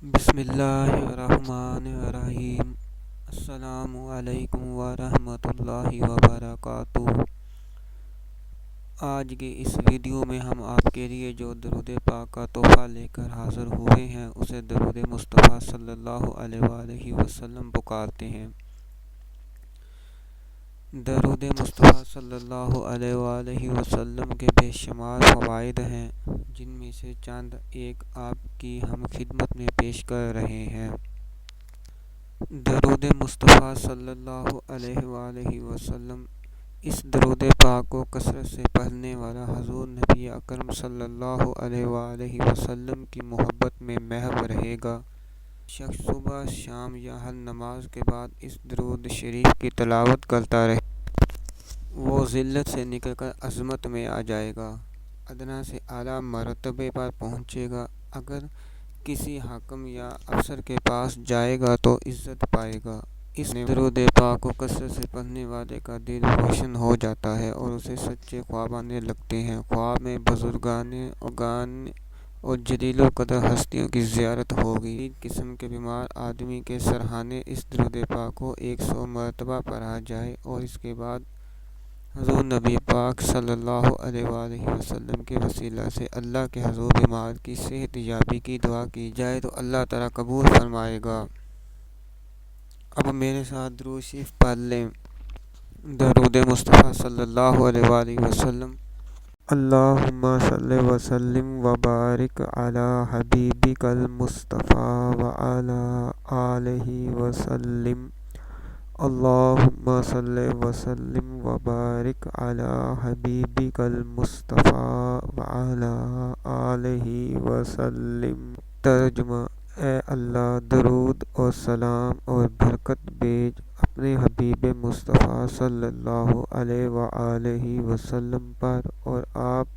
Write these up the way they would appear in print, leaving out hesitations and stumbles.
بسم اللہ الرحمن الرحیم۔ السلام علیکم ورحمۃ اللہ وبرکاتہ۔ آج کی اس ویڈیو میں ہم آپ کے لیے جو درود پاک کا تحفہ لے کر حاضر ہوئے ہیں اسے درود مصطفیٰ صلی اللہ علیہ وآلہ وسلم پکارتے ہیں۔ درود مصطفیٰ صلی اللہ علیہ وآلہ وسلم کے بے شمار فوائد ہیں، جن میں سے چند ایک آپ کی ہم خدمت میں پیش کر رہے ہیں۔ درود مصطفیٰ صلی اللہ علیہ وآلہ وسلم۔ اس درود پاک کو کثرت سے پڑھنے والا حضور نبی اکرم صلی اللہ علیہ وآلہ وسلم کی محبت میں محو رہے گا۔ شخص صبح، شام یا ہر نماز کے بعد اس درود شریف کی تلاوت کرتا رہے، وہ ذلت سے نکل کر عظمت میں آ جائے گا، ادنا سے اعلیٰ مرتبے پر پہنچے گا۔ اگر کسی حاکم یا افسر کے پاس جائے گا تو عزت پائے گا۔ اس درود پاک کو کثرت سے پڑھنے والے کا دل روشن ہو جاتا ہے اور اسے سچے خواب آنے لگتے ہیں۔ خواب میں بزرگان اور جلیل القدر ہستیوں کی زیارت ہوگی۔ تین قسم کے بیمار آدمی کے سرہانے اس درود پاک کو 100 مرتبہ پڑھا جائے اور اس کے بعد حضور نبی پاک صلی اللہ علیہ وآلہ وسلم کے وسیلہ سے اللہ کے حضور بیمار کی صحت یابی کی دعا کی جائے تو اللہ تعالیٰ قبول فرمائے گا۔ اب میرے ساتھ درود شریف پڑھ لیں۔ درود مصطفیٰ صلی اللہ علیہ وآلہ وسلم۔ اللہم صلی وسلم وبارک علی حبیبک المصطفیٰ وعلی آلہ وسلم۔ اللہم صلی وسلم وبارک علی حبیبک المصطفیٰ وعلی آلہ وسلم۔ ترجمہ: اے اللہ، درود اور سلام اور برکت بھیج اپنے حبیب مصطفیٰ صلی اللہ علیہ وآلہ وسلم پر اور آپ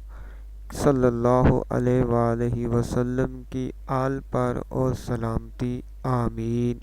صلی اللہ علیہ وآلہ وسلم کی آل پر اور سلامتی۔ آمین۔